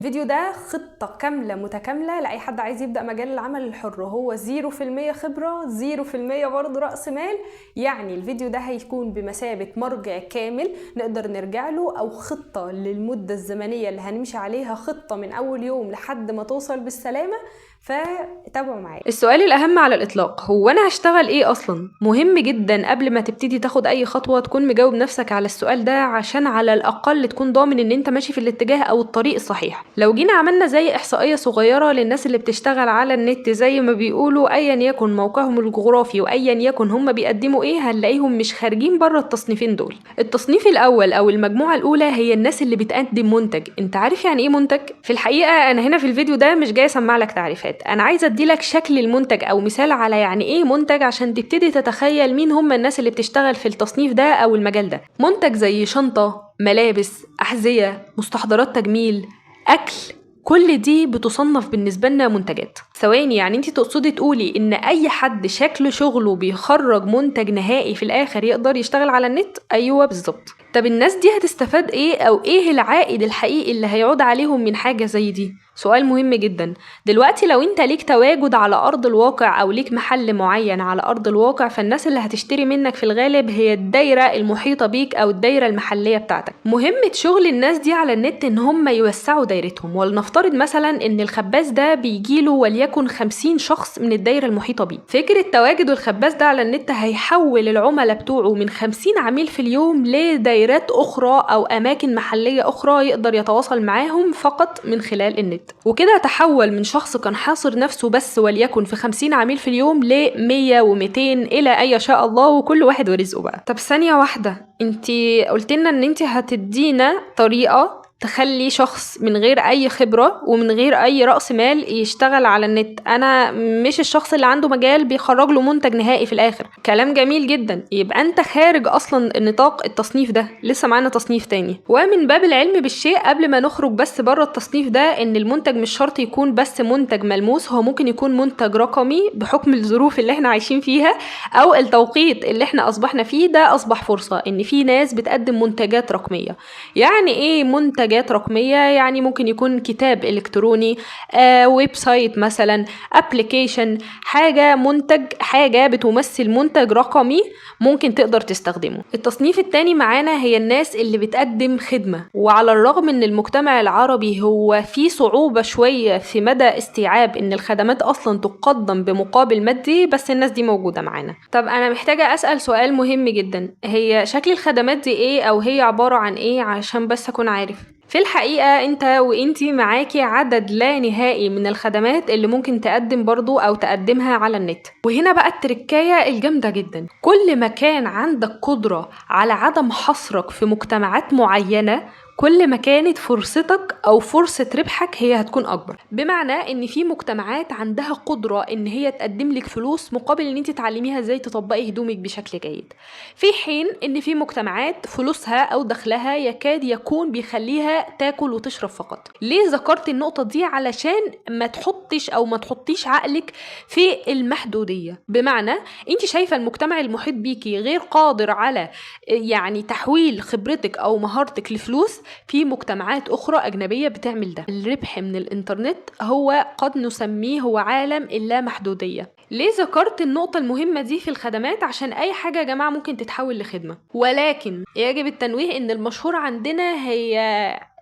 الفيديو ده خطة كاملة متكاملة لأي حد عايز يبدأ مجال العمل الحر. هو 0% خبرة، 0% برضه رأس مال. يعني الفيديو ده هيكون بمثابة مرجع كامل نقدر نرجع له، أو خطة للمدة الزمنية اللي هنمشي عليها، خطة من أول يوم لحد ما توصل بالسلامة. فتابعوا معايا. السؤال الأهم على الإطلاق هو أنا هشتغل إيه أصلا؟ مهم جدا قبل ما تبتدي تاخد أي خطوة تكون مجاوب نفسك على السؤال ده، عشان على الأقل تكون ضامن إن أنت ماشي في الاتجاه أو الطريق الصحيح. لو جينا عملنا زي إحصائية صغيرة للناس اللي بتشتغل على النت، زي ما بيقولوا أيا يكن موقعهم الجغرافي وأيا يكن هم بيقدموا إيه، هنلاقيهم مش خارجين بره التصنيفين دول. التصنيف الأول أو المجموعة الأولى هي الناس اللي بتقدم منتج. أنت عارف يعني إيه منتج؟ في الحقيقة أنا هنا في الفيديو ده مش جاي أسمع لك تعريفات، أنا عايزة أديلك شكل المنتج أو مثال على يعني إيه منتج، عشان تبتدي تتخيل مين هم الناس اللي بتشتغل في التصنيف ده أو المجال ده. منتج زي شنطة، ملابس، أحذية، مستحضرات تجميل، أكل، كل دي بتصنف بالنسبة لنا منتجات. ثواني، يعني انتي تقصدي تقولي ان اي حد شكل شغله بيخرج منتج نهائي في الاخر يقدر يشتغل على النت؟ ايوه بالظبط. طب الناس دي هتستفاد ايه، او ايه العائد الحقيقي اللي هيعود عليهم من حاجة زي دي؟ سؤال مهم جدا. دلوقتي لو انت ليك تواجد على ارض الواقع او ليك محل معين على ارض الواقع، فالناس اللي هتشتري منك في الغالب هي الدايرة المحيطة بيك او الدايرة المحلية بتاعتك. مهمة شغل الناس دي على النت ان هم يوسعوا دايرتهم. ولنفترض مثلا ان الخباز ده بيجيله وليكن 50 شخص من الدايرة المحيطة بيه. فكرة تواجد الخباز ده على النت هيحول العملاء بتوعه من 50 عميل في اليوم لدايرات اخرى او اماكن محلية اخرى يقدر يتواصل معاهم فقط من خلال النت. وكده تحول من شخص كان حاصر نفسه بس وليكن في 50 عميل في اليوم ل 100 و200 الى اي شاء الله، وكل واحد ورزقه بقى. طب ثانية واحدة، انتي قلتلنا ان انتي هتدينا طريقة تخلي شخص من غير اي خبرة ومن غير اي رأس مال يشتغل على النت. انا مش الشخص اللي عنده مجال بيخرج له منتج نهائي في الاخر. كلام جميل جدا، يبقى انت خارج اصلا نطاق التصنيف ده. لسه معانا تصنيف تاني. ومن باب العلم بالشيء قبل ما نخرج بس بره التصنيف ده، ان المنتج مش شرط يكون بس منتج ملموس، هو ممكن يكون منتج رقمي بحكم الظروف اللي احنا عايشين فيها او التوقيت اللي احنا اصبحنا فيه. ده اصبح فرصة ان في ناس بتقدم منتجات رقمية. يعني ايه منتجات رقمية؟ يعني ممكن يكون كتاب إلكتروني، ويب سايت مثلا، ابليكيشن، حاجة منتج، حاجة بتمثل منتج رقمي ممكن تقدر تستخدمه. التصنيف التاني معانا هي الناس اللي بتقدم خدمة. وعلى الرغم ان المجتمع العربي هو في صعوبة شوية في مدى استيعاب ان الخدمات اصلا تقدم بمقابل مادي، بس الناس دي موجودة معانا. طب انا محتاجة اسأل سؤال مهم جدا، هي شكل الخدمات دي ايه، او هي عبارة عن ايه، عشان بس اكون عارف. في الحقيقة انت وانتي معاكي عدد لا نهائي من الخدمات اللي ممكن تقدم برضو او تقدمها على النت. وهنا بقى التركاية الجامدة جدا. كل ما كان عندك قدرة على عدم حصرك في مجتمعات معينة، كل ما كانت فرصتك او فرصة ربحك هي هتكون اكبر. بمعنى ان في مجتمعات عندها قدرة ان هي تقدم لك فلوس مقابل ان انت تعلميها ازاي تطبقي هدومك بشكل جيد، في حين ان في مجتمعات فلوسها او دخلها يكاد يكون بيخليها تاكل وتشرب فقط. ليه ذكرت النقطة دي؟ علشان ما تحطيش عقلك في المحدودية. بمعنى انت شايفة المجتمع المحيط بيكي غير قادر على يعني تحويل خبرتك او مهارتك لفلوس، في مجتمعات اخرى اجنبية بتعمل ده. الربح من الانترنت هو قد نسميه هو عالم اللامحدودية. ليه ذكرت النقطة المهمة دي في الخدمات؟ عشان اي حاجة يا جماعة ممكن تتحول لخدمة، ولكن يجب التنويه ان المشهور عندنا هي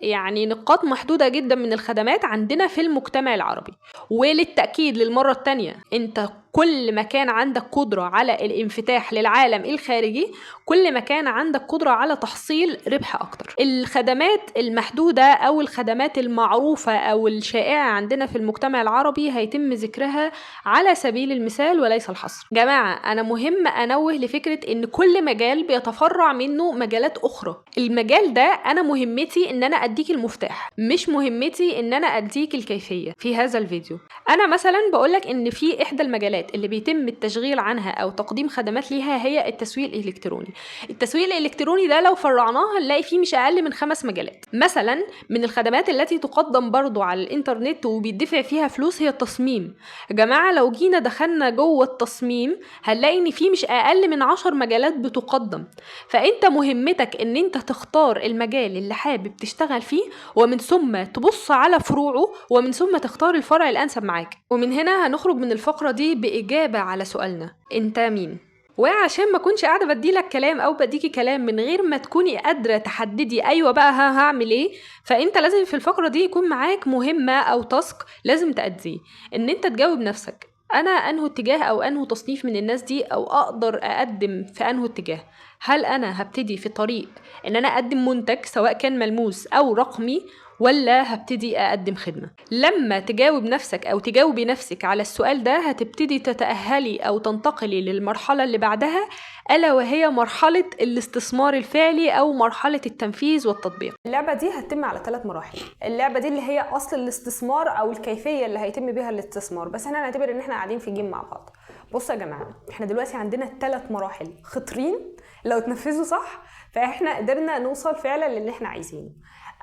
يعني نقاط محدودة جدا من الخدمات عندنا في المجتمع العربي. وللتأكيد للمرة التانية، انت كل ما كان عندك قدرة على الانفتاح للعالم الخارجي، كل ما كان عندك قدرة على تحصيل ربح أكتر. الخدمات المحدودة أو الخدمات المعروفة أو الشائعة عندنا في المجتمع العربي هيتم ذكرها على سبيل المثال وليس الحصر. جماعة أنا مهم أنوه لفكرة إن كل مجال بيتفرع منه مجالات أخرى. المجال ده أنا مهمتي إن أنا أديك المفتاح، مش مهمتي إن أنا أديك الكيفية. في هذا الفيديو أنا مثلا بقولك إن في إحدى المجالات المجالات اللي بيتم التشغيل عنها او تقديم خدمات ليها هي التسويق الالكتروني. التسويق الالكتروني ده لو فرعناه هنلاقي فيه مش اقل من 5 مجالات. مثلا من الخدمات التي تقدم برضو على الانترنت وبيدفع فيها فلوس هي التصميم. يا جماعه لو جينا دخلنا جوه التصميم هنلاقي ان فيه مش اقل من 10 مجالات بتقدم. فانت مهمتك ان انت تختار المجال اللي حابب تشتغل فيه، ومن ثم تبص على فروعه، ومن ثم تختار الفرع الانسب معاك. ومن هنا هنخرج من الفقرة دي بإجابة على سؤالنا انت مين. وعشان ما كنش قاعدة بديلك كلام او بديكي كلام من غير ما تكوني قادرة تحددي ايوه بقى هعمل ايه، فانت لازم في الفقرة دي يكون معاك مهمة او تاسك لازم تأديه، ان انت تجاوب نفسك انا انه اتجاه او انه تصنيف من الناس دي، او اقدر اقدم في انه اتجاه. هل انا هبتدي في طريق ان انا اقدم منتج سواء كان ملموس او رقمي، ولا هبتدي أقدم خدمة؟ لما تجاوب نفسك أو تجاوبي نفسك على السؤال ده هتبتدي تتأهلي أو تنتقلي للمرحلة اللي بعدها، ألا وهي مرحلة الاستثمار الفعلي أو مرحلة التنفيذ والتطبيق. اللعبة دي هتتم على 3 مراحل. اللعبة دي اللي هي أصل الاستثمار أو الكيفية اللي هيتم بها الاستثمار، بس احنا هنعتبر إن احنا قاعدين في جيم مع بعض. بصوا يا جماعة، احنا دلوقتي عندنا 3 مراحل خطرين لو تنفذوا صح فاحنا قدرنا نوصل فعلا للي احنا عايزينه.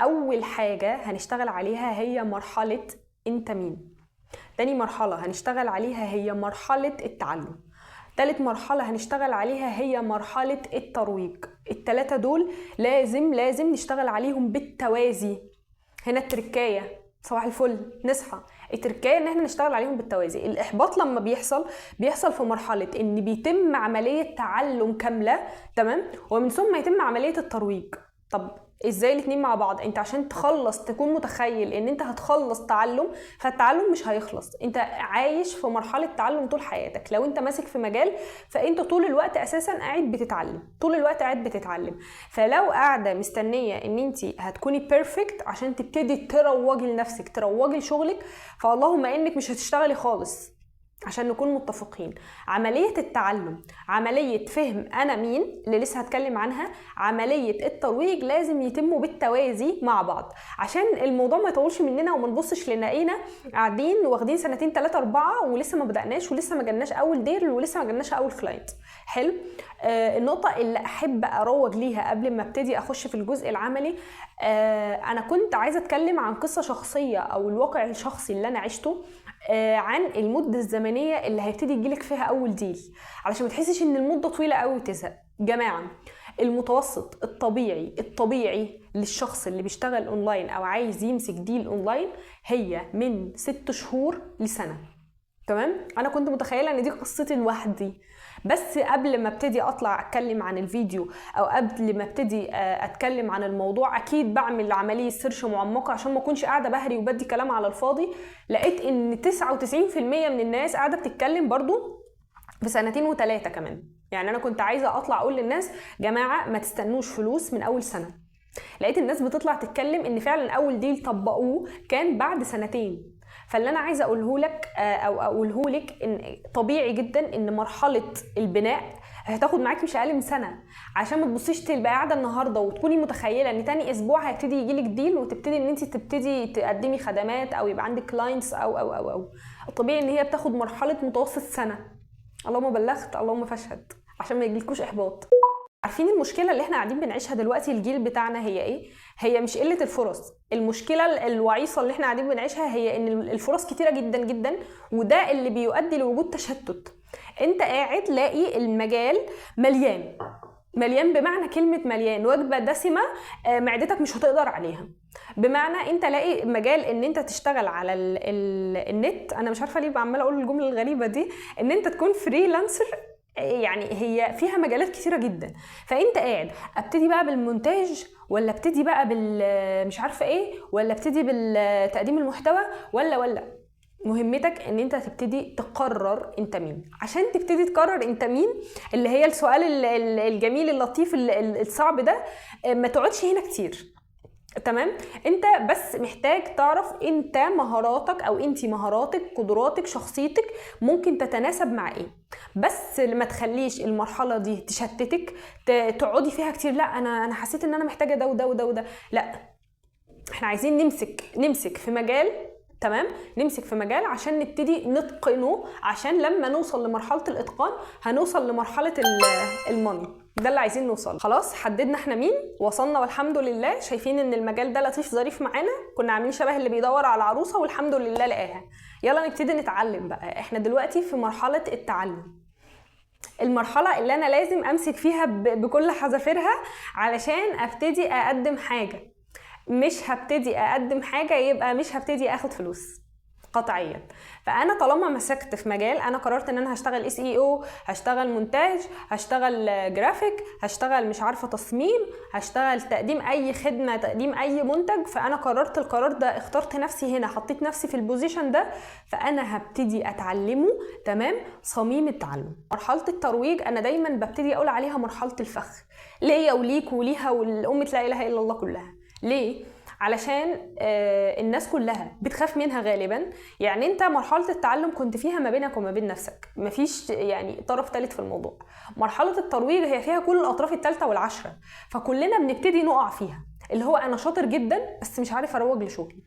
أول حاجة هنشتغل عليها هي مرحلة أنت مين. تاني مرحلة هنشتغل عليها هي مرحلة التعلم. تالت مرحلة هنشتغل عليها هي مرحلة الترويج. ال3 دول لازم نشتغل عليهم بالتوازي. هنا التركاية، صباح الفل نصحى، التركاية ان احنا نشتغل عليهم بالتوازي. الاحباط لما بيحصل في مرحلة ان بيتم عملية تعلم كاملة، تمام، ومن ثم يتم عملية الترويج. طب ازاي الاتنين مع بعض؟ انت عشان تكون متخيل ان انت هتخلص تعلم، فالتعلم مش هيخلص. انت عايش في مرحلة تعلم طول حياتك. لو انت ماسك في مجال فانت طول الوقت اساسا قاعد بتتعلم. فلو قاعدة مستنية ان انت هتكوني بيرفكت عشان تبتدي تروجي لنفسك، تروجي لشغلك، فاللهم انك مش هتشتغلي خالص. عشان نكون متفقين، عملية التعلم، عملية فهم أنا مين اللي لسه هتكلم عنها، عملية الترويج لازم يتموا بالتوازي مع بعض، عشان الموضوع ما يطولش مننا وما نبصش لنقينا قاعدين واخدين 2 3 4 ولسه ما بدأناش ولسه ما جالناش أول دير ولسه ما جالناش أول كلاينت. حلو. النقطة اللي أحب أروج ليها قبل ما ابتدي أخش في الجزء العملي، أنا كنت عايزة أتكلم عن قصة شخصية أو الواقع الشخصي اللي أنا عشته، عن المدة الزمنية اللي هيبتدي يجيلك فيها أول ديل، علشان ما تحسش إن المدة طويلة قوي وتزهق. جماعة، المتوسط الطبيعي للشخص اللي بيشتغل أونلاين أو عايز يمسك ديل أونلاين هي من 6 شهور لسنة. تمام؟ أنا كنت متخيلة إن دي قصتي لوحدي، بس قبل ما ابتدي اطلع اتكلم عن الفيديو او قبل ما ابتدي اتكلم عن الموضوع، اكيد بعمل عمليه سيرش معمقه عشان ما اكونش قاعده بهري وبدي كلام على الفاضي. لقيت ان 99% من الناس قاعده بتتكلم برضو في 2 و3 كمان. يعني انا كنت عايزه اطلع اقول للناس جماعه ما تستنوش فلوس من اول سنه. لقيت الناس بتطلع تتكلم ان فعلا اول ديل طبقوه كان بعد 2. فاللي انا عايزه اقوله لك او اقوله لك ان طبيعي جدا ان مرحله البناء هتاخد معاكي مش اقل من سنه، عشان ما تبصيش تبقى قاعده النهارده وتكوني متخيله ان تاني اسبوع هيبتدي يجيلك ديل وتبتدي ان انت تبتدي تقدمي خدمات او يبقى عندك كلاينتس او الطبيعي ان هي بتاخد مرحله متوسط سنه. اللهم بلغت اللهم فاشهد، عشان ما يجيلكوش احباط. عارفين المشكله اللي احنا قاعدين بنعيشها دلوقتي الجيل بتاعنا هي ايه؟ هي مش قله الفرص، المشكله الوعيصه اللي احنا قاعدين بنعيشها هي ان الفرص كتيره جدا جدا، وده اللي بيؤدي لوجود تشتت. انت قاعد لاقي المجال مليان بمعنى كلمه مليان، وجبه دسمه معدتك مش هتقدر عليها. بمعنى انت لاقي مجال ان انت تشتغل على النت. انا مش عارفه ليه بعمل اقول الجمله الغريبه دي، ان انت تكون فريلانسر. يعني هي فيها مجالات كتيرة جدا. فانت قاعد ابتدي بقى بالمونتاج، ولا ابتدي بقى مش عارفة ايه، ولا ابتدي بالتقديم المحتوى، ولا مهمتك ان انت تبتدي تقرر انت مين. عشان تبتدي تقرر انت مين، اللي هي السؤال الجميل اللطيف الصعب ده، ما تقعدش هنا كتير. تمام؟ انت بس محتاج تعرف انت مهاراتك او انتي مهاراتك، قدراتك، شخصيتك ممكن تتناسب مع ايه. بس ما تخليش المرحله دي تشتتك تقعدي فيها كتير. لا انا حسيت ان انا محتاجه ده وده وده وده. لا، احنا عايزين نمسك في مجال، تمام، نمسك في مجال عشان نبتدي نتقنه، عشان لما نوصل لمرحله الاتقان هنوصل لمرحله الماني. ده اللي عايزين نوصل. خلاص حددنا احنا مين، وصلنا والحمد لله. شايفين ان المجال ده لطيف ظريف معانا، كنا عاملين شبه اللي بيدور على عروسه والحمد لله لقاها. يلا نبتدي نتعلم بقى. احنا دلوقتي في مرحله التعلم، المرحله اللي انا لازم امسك فيها بكل حذافيرها علشان ابتدي اقدم حاجه. مش هبتدي اقدم حاجه يبقى مش هبتدي اخد فلوس قطعيا. فانا طالما مسكت في مجال، انا قررت ان انا هشتغل SEO، هشتغل مونتاج، هشتغل جرافيك، هشتغل مش عارفه تصميم، هشتغل تقديم اي خدمه، تقديم اي منتج. فانا قررت القرار ده، اخترت نفسي هنا، حطيت نفسي في البوزيشن ده، فانا هبتدي اتعلمه. تمام، صميم التعلم. مرحله الترويج انا دايما ببتدي اقول عليها مرحله الفخ، ليا وليك وليها والامه لا اله الا الله كلها. ليه؟ علشان الناس كلها بتخاف منها غالبا. يعني انت مرحلة التعلم كنت فيها ما بينك وما بين نفسك، مفيش يعني طرف ثالث في الموضوع. مرحلة الترويج هي فيها كل الأطراف الثالثة والعشرة، فكلنا بنبتدي نقع فيها، اللي هو أنا شاطر جدا بس مش عارف أروج لشغلي،